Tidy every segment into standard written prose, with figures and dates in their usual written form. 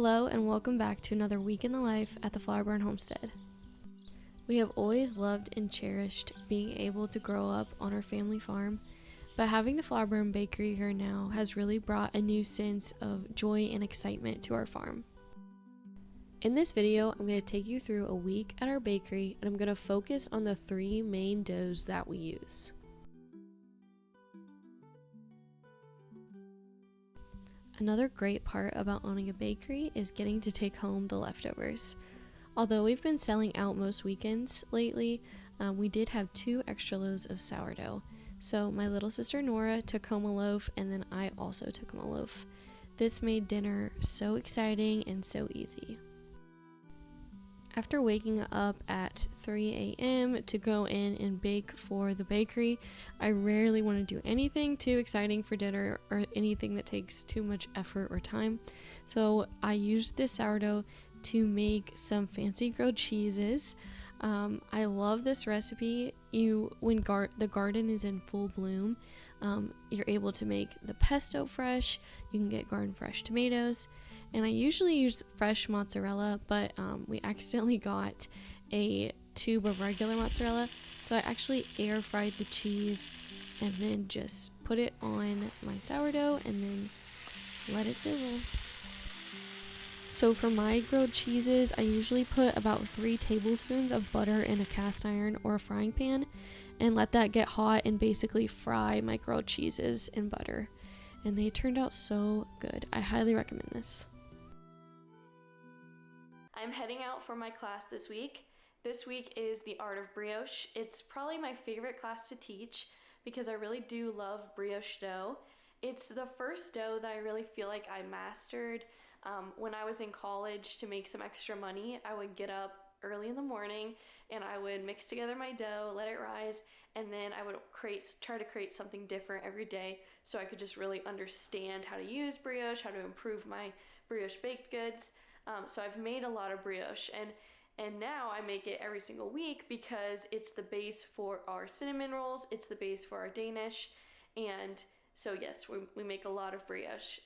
Hello and welcome back to another week in the life at the Flower Barn Homestead. We have always loved and cherished being able to grow up on our family farm, but having the Flower Barn Bakery here now has really brought a new sense of joy and excitement to our farm. In this video, I'm going to take you through a week at our bakery, and I'm going to focus on the three main doughs that we use. Another great part about owning a bakery is getting to take home the leftovers. Although we've been selling out most weekends lately, we did have 2 extra loaves of sourdough. So my little sister Nora took home a loaf, and then I also took home a loaf. This made dinner so exciting and so easy. After waking up at 3 a.m. to go in and bake for the bakery, I rarely want to do anything too exciting for dinner or anything that takes too much effort or time. So I used this sourdough to make some fancy grilled cheeses. I love this recipe. When the garden is in full bloom, you're able to make the pesto fresh. You can get garden fresh tomatoes, and I usually use fresh mozzarella, but we accidentally got a tube of regular mozzarella, so I actually air fried the cheese and then just put it on my sourdough and then let it sizzle. So for my grilled cheeses, I usually put about 3 tablespoons of butter in a cast iron or a frying pan and let that get hot and basically fry my grilled cheeses in butter. And they turned out so good. I highly recommend this. I'm heading out for my class this week. This week is the art of brioche. It's probably my favorite class to teach because I really do love brioche dough. It's the first dough that I really feel like I mastered. When I was in college to make some extra money, I would get up early in the morning and I would mix together my dough, let it rise, and then I would try to create something different every day so I could just really understand how to use brioche, how to improve my brioche baked goods. So I've made a lot of brioche, and now I make it every single week because it's the base for our cinnamon rolls, it's the base for our Danish, and so yes, we make a lot of brioche.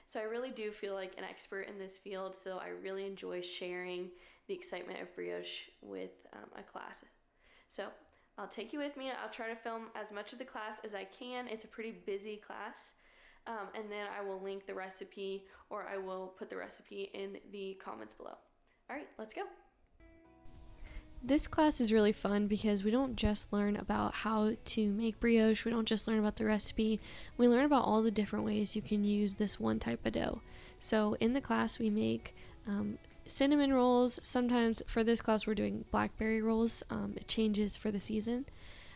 So I really do feel like an expert in this field, so I really enjoy sharing the excitement of brioche with a class. So I'll take you with me. I'll try to film as much of the class as I can. It's a pretty busy class. And then I will link the recipe, or I will put the recipe in the comments below. All right, let's go. This class is really fun because we don't just learn about how to make brioche, we don't just learn about the recipe, we learn about all the different ways you can use this one type of dough. So in the class we make cinnamon rolls. Sometimes for this class we're doing blackberry rolls. It changes for the season.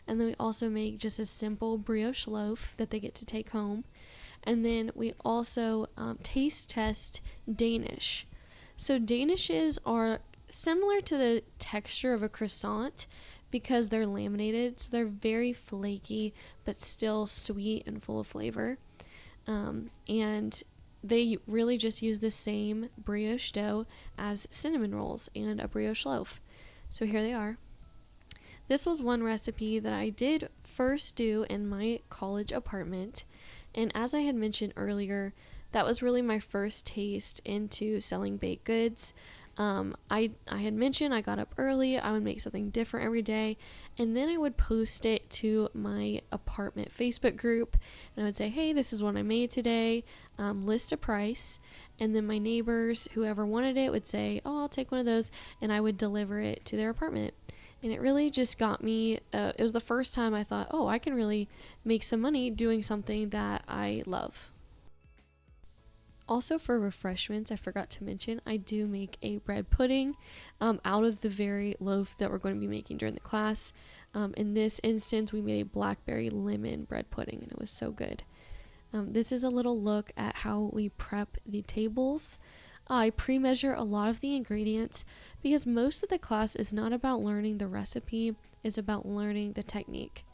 And then we also make just a simple brioche loaf that they get to take home. And then we also taste test Danish. So Danishes are similar to the texture of a croissant because they're laminated, so they're very flaky but still sweet and full of flavor. And they really just use the same brioche dough as cinnamon rolls and a brioche loaf. So here they are. This was one recipe that I did first do in my college apartment, and as I had mentioned earlier, that was really my first taste into selling baked goods. I had mentioned I got up early, I would make something different every day, and then I would post it to my apartment Facebook group, and I would say, hey, this is what I made today, list a price, and then my neighbors, whoever wanted it, would say, oh, I'll take one of those, and I would deliver it to their apartment. And it really just got me, it was the first time I thought, oh, I can really make some money doing something that I love. Also for refreshments, I forgot to mention, I do make a bread pudding out of the very loaf that we're going to be making during the class. In this instance, we made a blackberry lemon bread pudding, and it was so good. This is a little look at how we prep the tables. I pre-measure a lot of the ingredients because most of the class is not about learning the recipe, it's about learning the technique.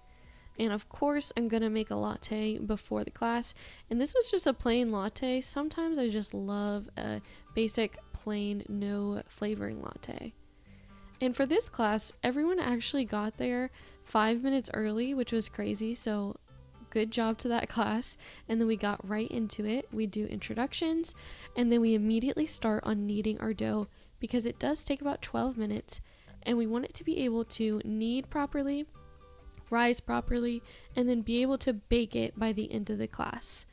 And of course, I'm going to make a latte before the class. And this was just a plain latte. Sometimes I just love a basic, plain, no flavoring latte. And for this class, everyone actually got there 5 minutes early, which was crazy. So good job to that class. And then we got right into it. We do introductions, and then we immediately start on kneading our dough because it does take about 12 minutes, and we want it to be able to knead properly, rise properly, and then be able to bake it by the end of the class.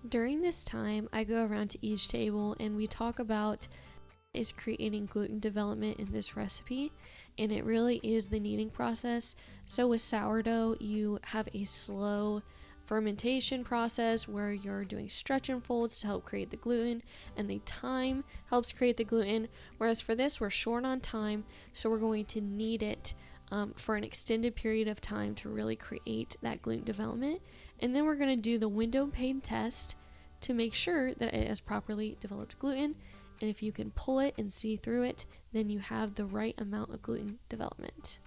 During this time, I go around to each table and we talk about is creating gluten development in this recipe, and it really is the kneading process. So with sourdough, you have a slow fermentation process where you're doing stretch and folds to help create the gluten, and the time helps create the gluten, whereas for this we're short on time, so we're going to knead it for an extended period of time to really create that gluten development. And then we're going to do the window pane test to make sure that it has properly developed gluten, and if you can pull it and see through it, then you have the right amount of gluten development.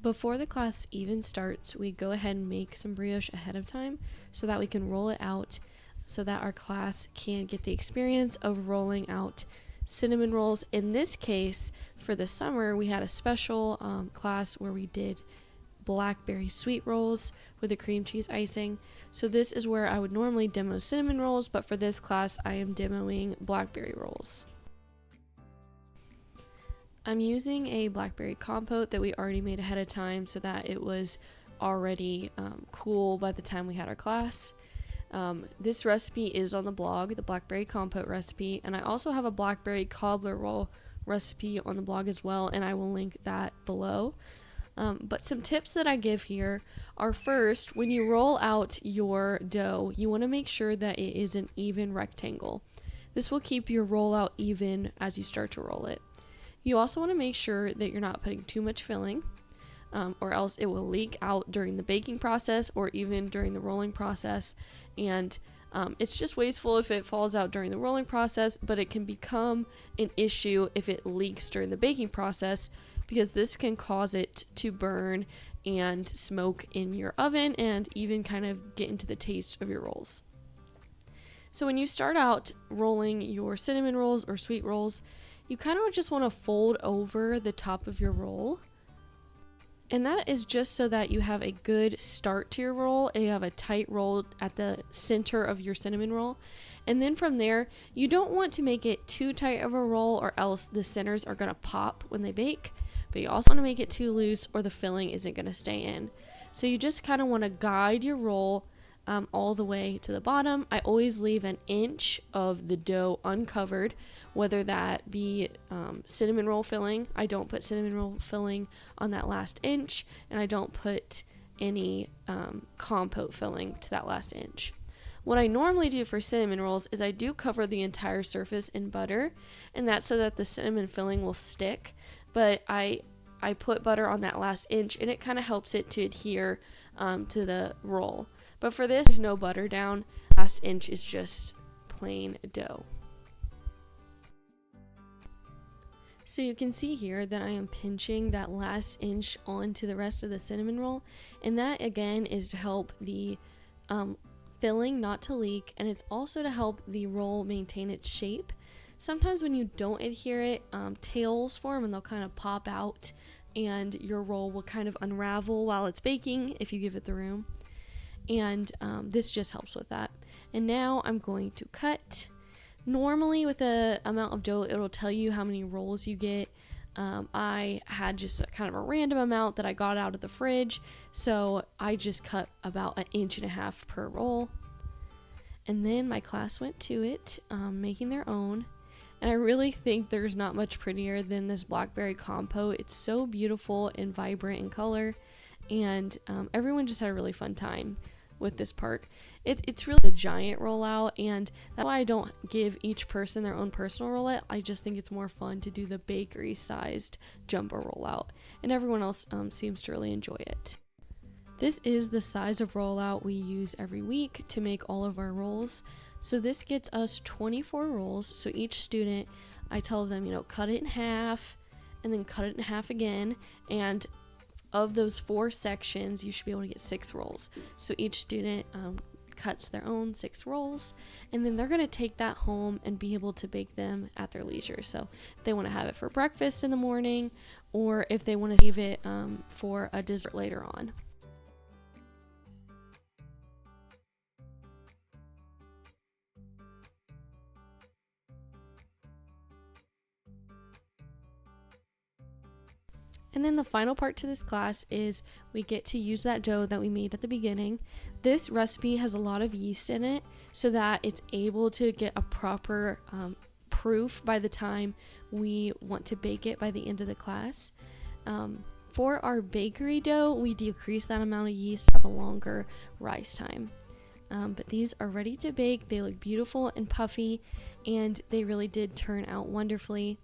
Before the class even starts, we go ahead and make some brioche ahead of time so that we can roll it out so that our class can get the experience of rolling out cinnamon rolls. In this case, for the summer, we had a special class where we did blackberry sweet rolls with a cream cheese icing. So this is where I would normally demo cinnamon rolls, but for this class I am demoing blackberry rolls. I'm using a Blackberry Compote that we already made ahead of time so that it was already cool by the time we had our class. This recipe is on the blog, the Blackberry Compote recipe, and I also have a blackberry cobbler roll recipe on the blog as well, and I will link that below. But some tips that I give here are, first, when you roll out your dough, you want to make sure that it is an even rectangle. This will keep your rollout even as you start to roll it. You also want to make sure that you're not putting too much filling, or else it will leak out during the baking process or even during the rolling process. And it's just wasteful if it falls out during the rolling process, but it can become an issue if it leaks during the baking process, because this can cause it to burn and smoke in your oven and even kind of get into the taste of your rolls. So when you start out rolling your cinnamon rolls or sweet rolls, you kind of just want to fold over the top of your roll. And that is just so that you have a good start to your roll and you have a tight roll at the center of your cinnamon roll. And then from there, you don't want to make it too tight of a roll or else the centers are going to pop when they bake. But you also want to make it too loose or the filling isn't going to stay in. So you just kind of want to guide your roll all the way to the bottom. I always leave an inch of the dough uncovered, whether that be cinnamon roll filling. I don't put cinnamon roll filling on that last inch, and I don't put any compote filling to that last inch. What I normally do for cinnamon rolls is I do cover the entire surface in butter, and that's so that the cinnamon filling will stick, but I put butter on that last inch, and it kind of helps it to adhere to the roll. But for this, there's no butter down. Last inch is just plain dough. So you can see here that I am pinching that last inch onto the rest of the cinnamon roll, and that again is to help the filling not to leak, and it's also to help the roll maintain its shape. Sometimes when you don't adhere it, tails form and they'll kind of pop out, and your roll will kind of unravel while it's baking if you give it the room. And this just helps with that. And now I'm going to cut. Normally with the amount of dough, it'll tell you how many rolls you get. I had just kind of a random amount that I got out of the fridge, so I just cut about 1.5 inches per roll. And then my class went to it, making their own. And I really think there's not much prettier than this Blackberry Compote. It's so beautiful and vibrant in color, and everyone just had a really fun time with this part. It's really a giant rollout, and that's why I don't give each person their own personal rollout. I just think it's more fun to do the bakery sized jumbo rollout, and everyone else seems to really enjoy it. This is the size of rollout we use every week to make all of our rolls. So this gets us 24 rolls. So each student, I tell them, cut it in half and then cut it in half again, and of those 4 sections, you should be able to get 6 rolls. So each student cuts their own 6 rolls, and then they're going to take that home and be able to bake them at their leisure. So if they want to have it for breakfast in the morning, or if they want to save it for a dessert later on. And then the final part to this class is we get to use that dough that we made at the beginning. This recipe has a lot of yeast in it so that it's able to get a proper proof by the time we want to bake it by the end of the class. For our bakery dough, we decrease that amount of yeast to have a longer rise time. But these are ready to bake. They look beautiful and puffy, and they really did turn out wonderfully.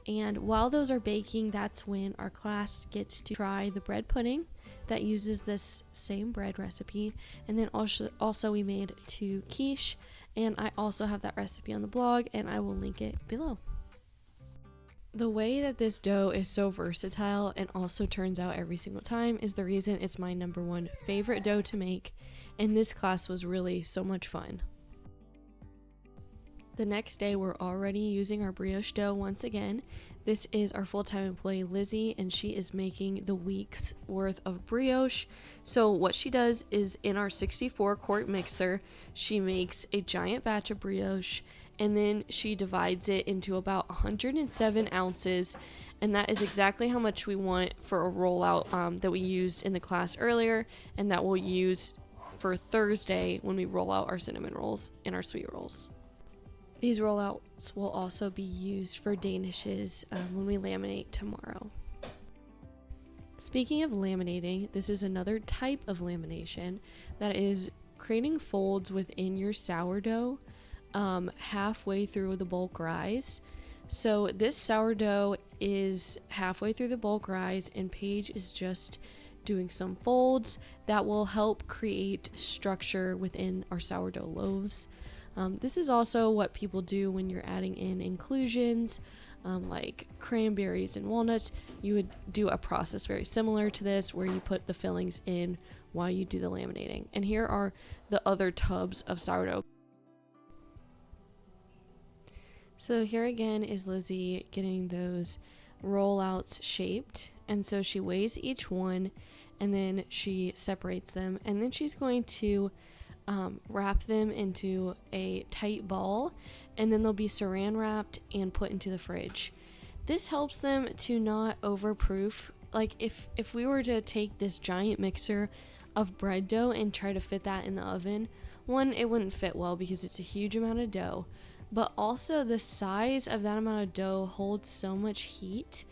And while those are baking, that's when our class gets to try the bread pudding that uses this same bread recipe. And then also we made 2 quiche, and I also have that recipe on the blog, and I will link it below. The way that this dough is so versatile and also turns out every single time is the reason it's my number 1 favorite dough to make, and this class was really so much fun. The next day, we're already using our brioche dough once again. This is our full-time employee, Lizzie, and she is making the week's worth of brioche. So what she does is in our 64-quart mixer, she makes a giant batch of brioche, and then she divides it into about 107 ounces, and that is exactly how much we want for a rollout that we used in the class earlier, and that we'll use for Thursday when we roll out our cinnamon rolls and our sweet rolls. These rollouts will also be used for danishes when we laminate tomorrow. Speaking of laminating, this is another type of lamination that is creating folds within your sourdough halfway through the bulk rise. So this sourdough is halfway through the bulk rise, and Paige is just doing some folds that will help create structure within our sourdough loaves. This is also what people do when you're adding in inclusions like cranberries and walnuts. You would do a process very similar to this where you put the fillings in while you do the laminating. And here are the other tubs of sourdough. So here again is Lizzie getting those rollouts shaped. And so she weighs each one, and then she separates them, and then she's going to wrap them into a tight ball, and then they'll be saran wrapped and put into the fridge. This helps them to not overproof. Like if we were to take this giant mixer of bread dough and try to fit that in the oven, one, it wouldn't fit well because it's a huge amount of dough, but also the size of that amount of dough holds so much heat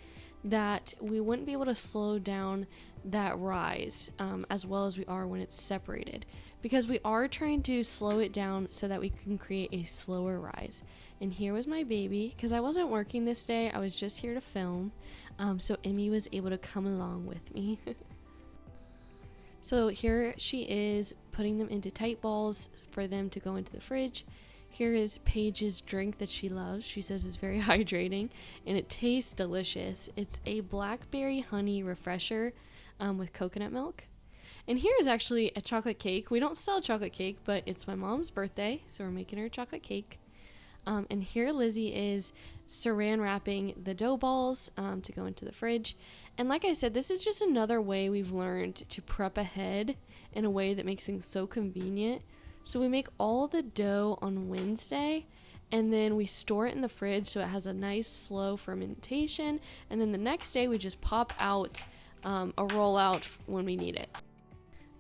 that we wouldn't be able to slow down that rise as well as we are when it's separated, because we are trying to slow it down so that we can create a slower rise. And here was my baby, because I wasn't working this day, I was just here to film, so Emmy was able to come along with me. So here she is putting them into tight balls for them to go into the fridge. Here is Paige's drink that she loves. She says it's very hydrating and it tastes delicious. It's a blackberry honey refresher with coconut milk. And here is actually a chocolate cake. We don't sell chocolate cake, but it's my mom's birthday, so we're making her a chocolate cake. And here Lizzie is saran wrapping the dough balls to go into the fridge. And like I said, this is just another way we've learned to prep ahead in a way that makes things so convenient. So we make all the dough on Wednesday, and then we store it in the fridge so it has a nice slow fermentation. And then the next day we just pop out a rollout when we need it.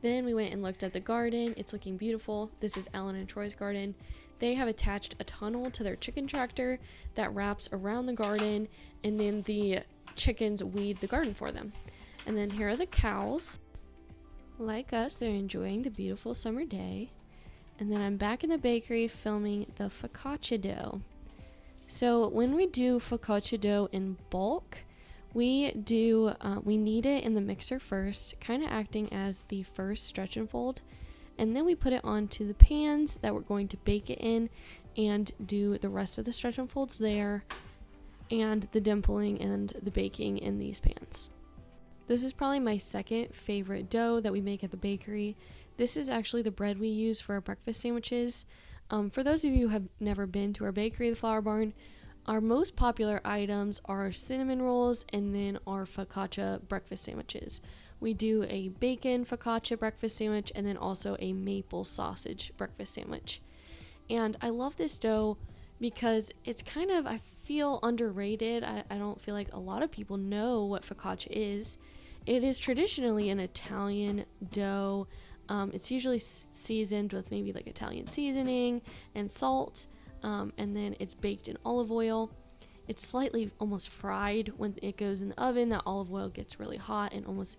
Then we went and looked at the garden. It's looking beautiful. This is Ellen and Troy's garden. They have attached a tunnel to their chicken tractor that wraps around the garden, and then the chickens weed the garden for them. And then here are the cows. Like us, they're enjoying the beautiful summer day. And then I'm back in the bakery filming the focaccia dough. So when we do focaccia dough in bulk, we knead it in the mixer first, kind of acting as the first stretch and fold, and then we put it onto the pans that we're going to bake it in and do the rest of the stretch and folds there, and the dimpling and the baking in these pans. This is probably my second favorite dough that we make at the bakery. This is actually the bread we use for our breakfast sandwiches. For those of you who have never been to our bakery, the Flour Barn, Our most popular items are cinnamon rolls and then our focaccia breakfast sandwiches. We do a bacon focaccia breakfast sandwich and then also a maple sausage breakfast sandwich. And I love this dough because it's kind of, I feel, underrated. I don't feel like a lot of people know what focaccia is. It is traditionally an Italian dough. It's usually seasoned with maybe like Italian seasoning and salt. And then it's baked in olive oil. It's slightly almost fried when it goes in the oven. That olive oil gets really hot and almost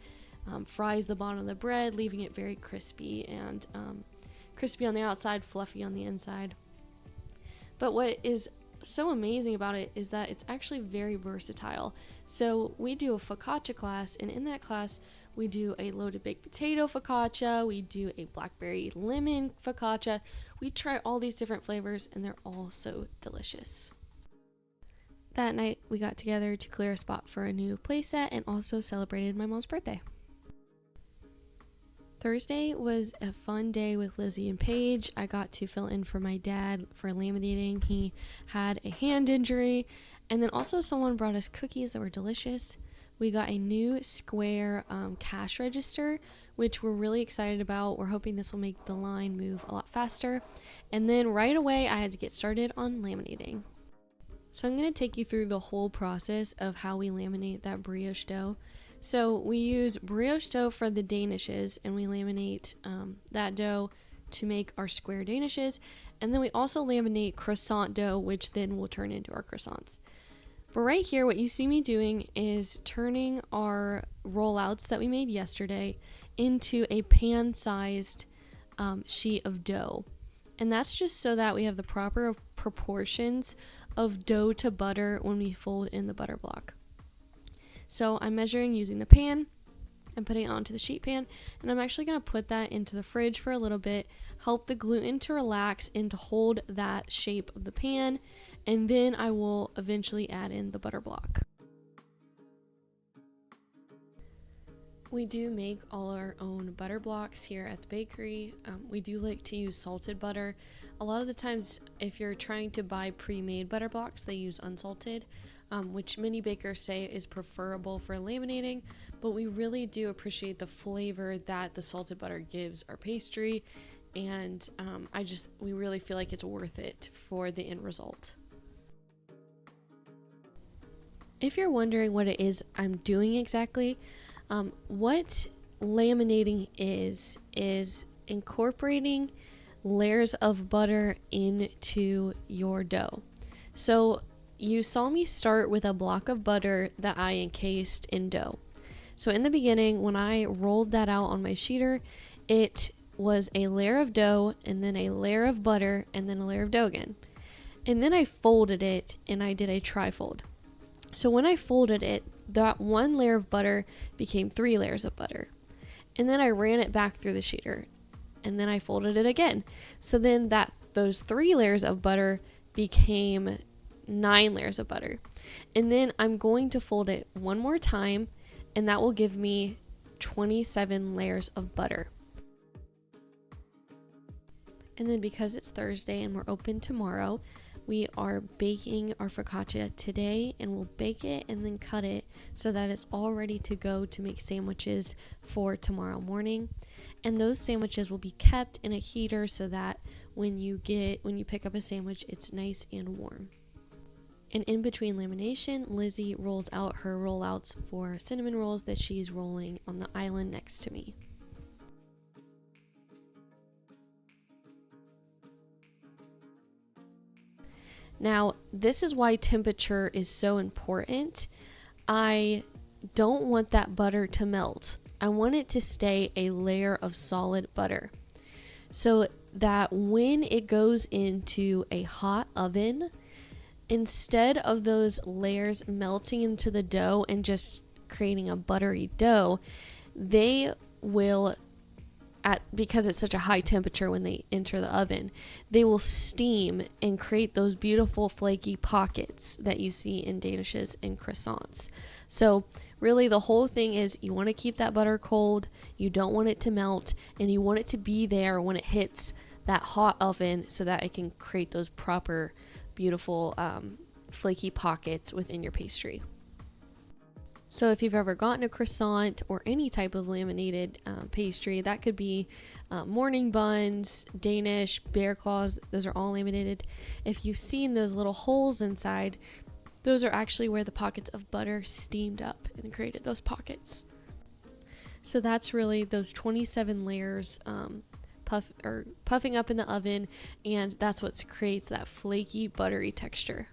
fries the bottom of the bread, leaving it very crispy and crispy on the outside, fluffy on the inside. But what is so amazing about it is that it's actually very versatile. So we do a focaccia class, and in that class we do a loaded baked potato focaccia, we do a blackberry lemon focaccia. We try all these different flavors and they're all so delicious. That night we got together to clear a spot for a new playset and also celebrated my mom's birthday. Thursday was a fun day with Lizzie and Paige. I got to fill in for my dad for laminating. He had a hand injury, and then also someone brought us cookies that were delicious. We got a new square cash register, which we're really excited about. We're hoping this will make the line move a lot faster. And then right away, I had to get started on laminating. So I'm going to take you through the whole process of how we laminate that brioche dough. So we use brioche dough for the danishes, and we laminate that dough to make our square danishes. And then we also laminate croissant dough, which then will turn into our croissants. But right here, what you see me doing is turning our rollouts that we made yesterday into a pan-sized sheet of dough. And that's just so that we have the proper proportions of dough to butter when we fold in the butter block. So I'm measuring using the pan. I'm putting it onto the sheet pan, and I'm actually going to put that into the fridge for a little bit, help the gluten to relax and to hold that shape of the pan, and then I will eventually add in the butter block. We do make all our own butter blocks here at the bakery. We do like to use salted butter. A lot of the times, if you're trying to buy pre-made butter blocks, they use unsalted, which many bakers say is preferable for laminating, but we really do appreciate the flavor that the salted butter gives our pastry, and we really feel like it's worth it for the end result. If you're wondering what it is I'm doing exactly, what laminating is incorporating layers of butter into your dough. So you saw me start with a block of butter that I encased in dough. So in the beginning, when I rolled that out on my sheeter, it was a layer of dough and then a layer of butter and then a layer of dough again. And then I folded it and I did a trifold. So when I folded it, that one layer of butter became 3 layers of butter. And then I ran it back through the sheeter. And then I folded it again. So then those 3 layers of butter became 9 layers of butter. And then I'm going to fold it one more time, and that will give me 27 layers of butter. And then because it's Thursday and we're open tomorrow, we are baking our focaccia today, and we'll bake it and then cut it so that it's all ready to go to make sandwiches for tomorrow morning. And those sandwiches will be kept in a heater so that when you pick up a sandwich, it's nice and warm. And in between lamination, Lizzie rolls out her rollouts for cinnamon rolls that she's rolling on the island next to me. Now, this is why temperature is so important. I don't want that butter to melt. I want it to stay a layer of solid butter, so that when it goes into a hot oven, instead of those layers melting into the dough and just creating a buttery dough, they will, because it's such a high temperature when they enter the oven, they will steam and create those beautiful flaky pockets that you see in danishes and croissants. So really the whole thing is you want to keep that butter cold, you don't want it to melt, and you want it to be there when it hits that hot oven so that it can create those proper beautiful flaky pockets within your pastry. So if you've ever gotten a croissant or any type of laminated pastry, that could be morning buns, Danish, bear claws, those are all laminated. If you've seen those little holes inside, those are actually where the pockets of butter steamed up and created those pockets. So that's really those 27 layers puffing up in the oven, and that's what creates that flaky, buttery texture.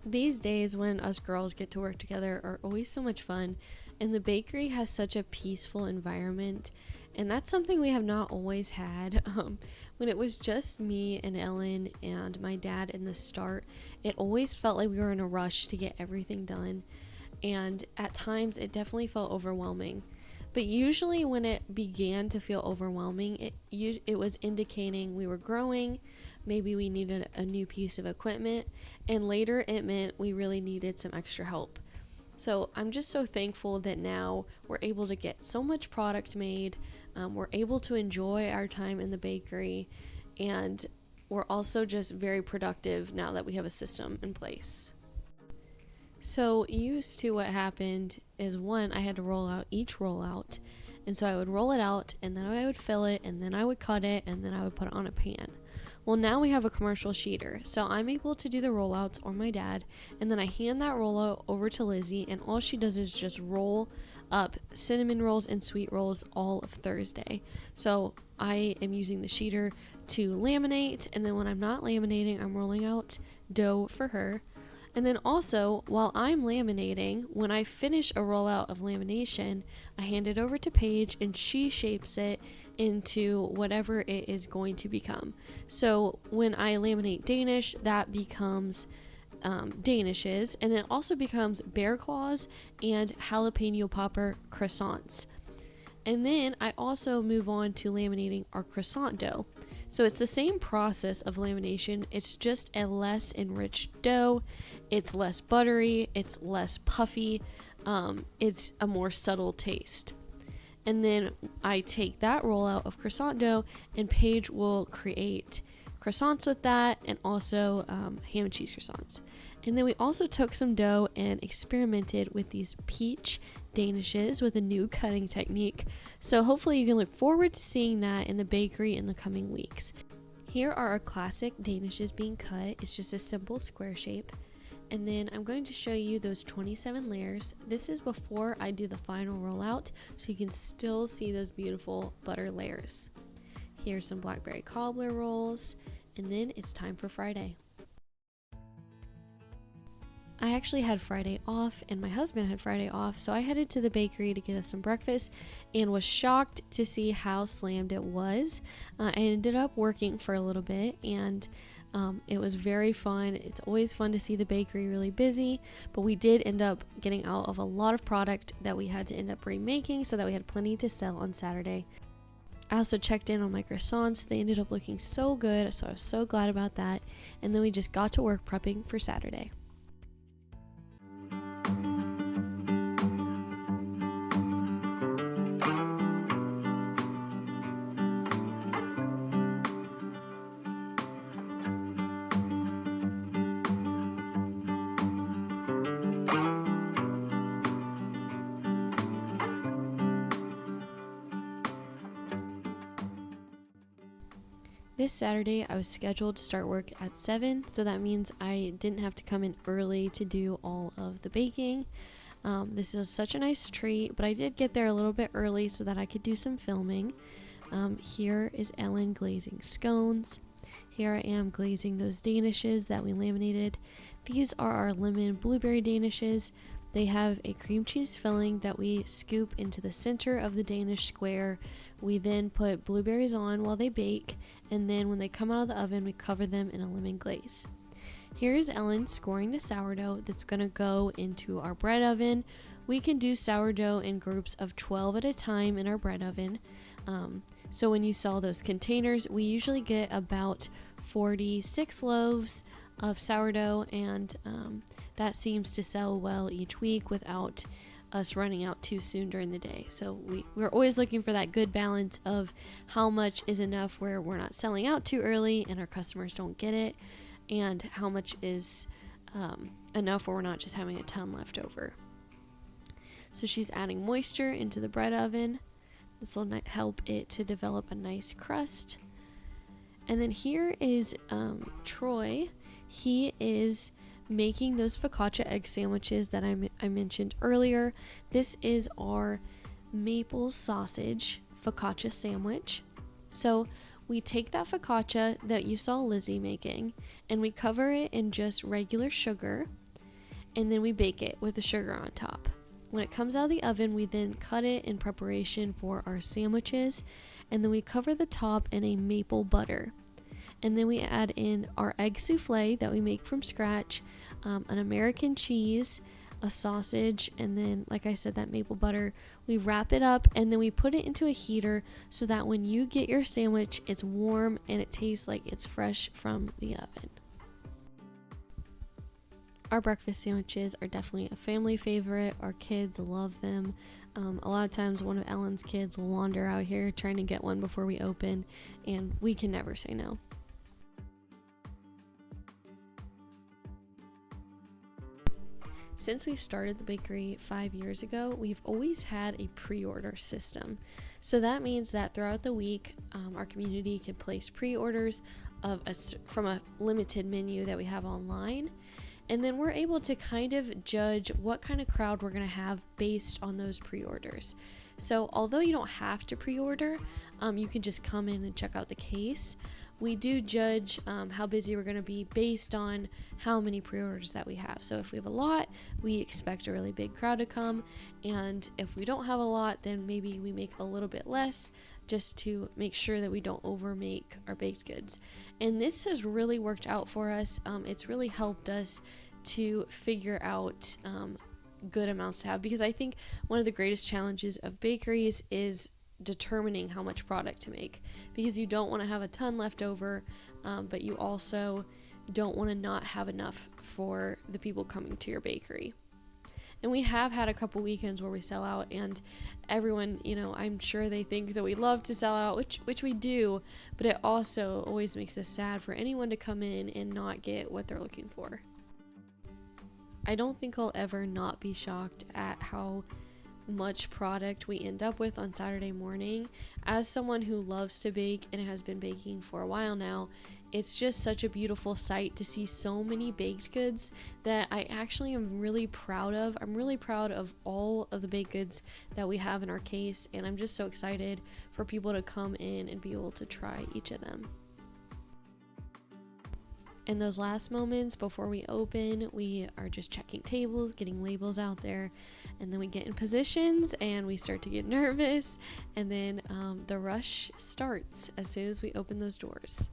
These days when us girls get to work together are always so much fun, and the bakery has such a peaceful environment, and that's something we have not always had. When it was just me and Ellen and my dad in the start, it always felt like we were in a rush to get everything done, and at times it definitely felt overwhelming. But usually when it began to feel overwhelming, it was indicating we were growing, maybe we needed a new piece of equipment, and later it meant we really needed some extra help. So I'm just so thankful that now we're able to get so much product made, we're able to enjoy our time in the bakery, and we're also just very productive now that we have a system in place. So used to what happened is, one, I had to roll out each rollout, and so I would roll it out, and then I would fill it, and then I would cut it, and then I would put it on a pan. Well, now we have a commercial sheeter, so I'm able to do the rollouts, or my dad, and then I hand that rollout over to Lizzie, and all she does is just roll up cinnamon rolls and sweet rolls all of Thursday. So I am using the sheeter to laminate, and then when I'm not laminating, I'm rolling out dough for her. And then also, while I'm laminating, when I finish a rollout of lamination, I hand it over to Paige and she shapes it into whatever it is going to become. So when I laminate Danish, that becomes Danishes, and then it also becomes bear claws and jalapeno popper croissants. And then I also move on to laminating our croissant dough. So it's the same process of lamination, it's just a less enriched dough, it's less buttery, it's less puffy, it's a more subtle taste. And then I take that rollout of croissant dough, and Paige will create croissants with that, and also ham and cheese croissants. And then we also took some dough and experimented with these peach Danishes with a new cutting technique. So hopefully you can look forward to seeing that in the bakery in the coming weeks. Here are our classic Danishes being cut. It's just a simple square shape. And then I'm going to show you those 27 layers. This is before I do the final rollout, so you can still see those beautiful butter layers. Here's some Blackberry Cobbler rolls, and then it's time for Friday. I actually had Friday off, and my husband had Friday off, so I headed to the bakery to get us some breakfast and was shocked to see how slammed it was. I ended up working for a little bit, and it was very fun. It's always fun to see the bakery really busy, but we did end up getting out of a lot of product that we had to end up remaking so that we had plenty to sell on Saturday. I also checked in on my croissants. They ended up looking so good, so I was so glad about that. And then we just got to work prepping for Saturday. This Saturday, I was scheduled to start work at 7, so that means I didn't have to come in early to do all of the baking. This was such a nice treat, but I did get there a little bit early so that I could do some filming. Here is Ellen glazing scones. Here I am glazing those Danishes that we laminated. These are our lemon blueberry Danishes. They have a cream cheese filling that we scoop into the center of the Danish square. We then put blueberries on while they bake, and then when they come out of the oven, we cover them in a lemon glaze. Here's Ellen scoring the sourdough that's going to go into our bread oven. We can do sourdough in groups of 12 at a time in our bread oven. So when you saw those containers, we usually get about 46 loaves of sourdough, and that seems to sell well each week without us running out too soon during the day. So we're always looking for that good balance of how much is enough where we're not selling out too early and our customers don't get it, and how much is enough where we're not just having a ton left over. So she's adding moisture into the bread oven. This will help it to develop a nice crust. And then here is Troy. He is making those focaccia egg sandwiches that I mentioned earlier. This is our maple sausage focaccia sandwich. So we take that focaccia that you saw Lizzie making and we cover it in just regular sugar, and then we bake it with the sugar on top. When it comes out of the oven, we then cut it in preparation for our sandwiches, and then we cover the top in a maple butter. And then we add in our egg souffle that we make from scratch, an American cheese, a sausage, and then, like I said, that maple butter. We wrap it up and then we put it into a heater so that when you get your sandwich, it's warm and it tastes like it's fresh from the oven. Our breakfast sandwiches are definitely a family favorite. Our kids love them. A lot of times one of Ellen's kids will wander out here trying to get one before we open, and we can never say no. Since we started the bakery 5 years ago, we've always had a pre-order system. So that means that throughout the week, our community can place pre-orders from a limited menu that we have online. And then we're able to kind of judge what kind of crowd we're going to have based on those pre-orders. So although you don't have to pre-order, you can just come in and check out the case. We do judge how busy we're going to be based on how many pre-orders that we have. So if we have a lot, we expect a really big crowd to come. And if we don't have a lot, then maybe we make a little bit less just to make sure that we don't overmake our baked goods. And this has really worked out for us. It's really helped us to figure out good amounts to have, because I think one of the greatest challenges of bakeries is determining how much product to make, because you don't want to have a ton left over, but you also don't want to not have enough for the people coming to your bakery. And we have had a couple weekends where we sell out, and everyone, I'm sure they think that we love to sell out, which we do, but it also always makes us sad for anyone to come in and not get what they're looking for. I don't think I'll ever not be shocked at how much product we end up with on Saturday morning. As someone who loves to bake and has been baking for a while now, it's just such a beautiful sight to see so many baked goods that I actually am really proud of. I'm really proud of all of the baked goods that we have in our case, and I'm just so excited for people to come in and be able to try each of them. In those last moments before we open, we are just checking tables, getting labels out there, and then we get in positions and we start to get nervous, and then the rush starts as soon as we open those doors.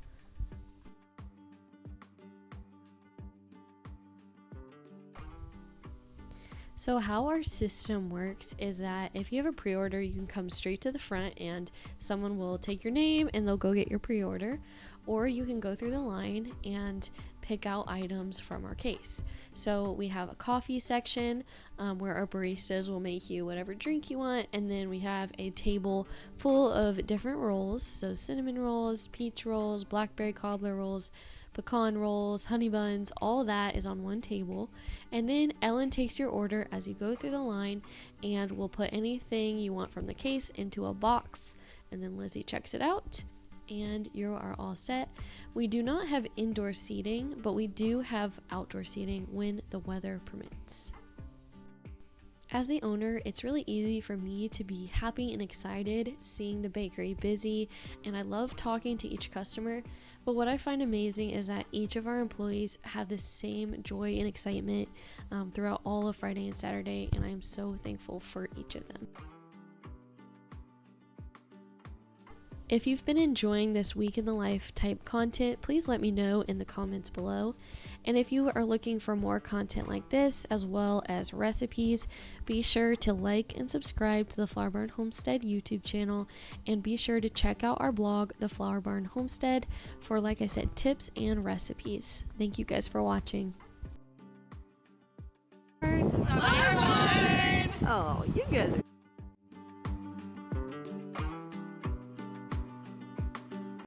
So how our system works is that if you have a pre-order, you can come straight to the front and someone will take your name and they'll go get your pre-order, or you can go through the line and pick out items from our case. So we have a coffee section where our baristas will make you whatever drink you want, and then we have a table full of different rolls, so cinnamon rolls, peach rolls, blackberry cobbler rolls, pecan rolls, honey buns, all that is on one table. And then Ellen takes your order as you go through the line, and we'll put anything you want from the case into a box, and then Lizzie checks it out and you are all set. We do not have indoor seating, but we do have outdoor seating when the weather permits. As the owner, it's really easy for me to be happy and excited seeing the bakery busy, and I love talking to each customer. But what I find amazing is that each of our employees have the same joy and excitement throughout all of Friday and Saturday, and I'm so thankful for each of them. If you've been enjoying this week in the life type content, please let me know in the comments below. And if you are looking for more content like this, as well as recipes, be sure to like and subscribe to the Flour Barn Homestead YouTube channel, and be sure to check out our blog, The Flour Barn Homestead, for, like I said, tips and recipes. Thank you guys for watching. Oh, you guys are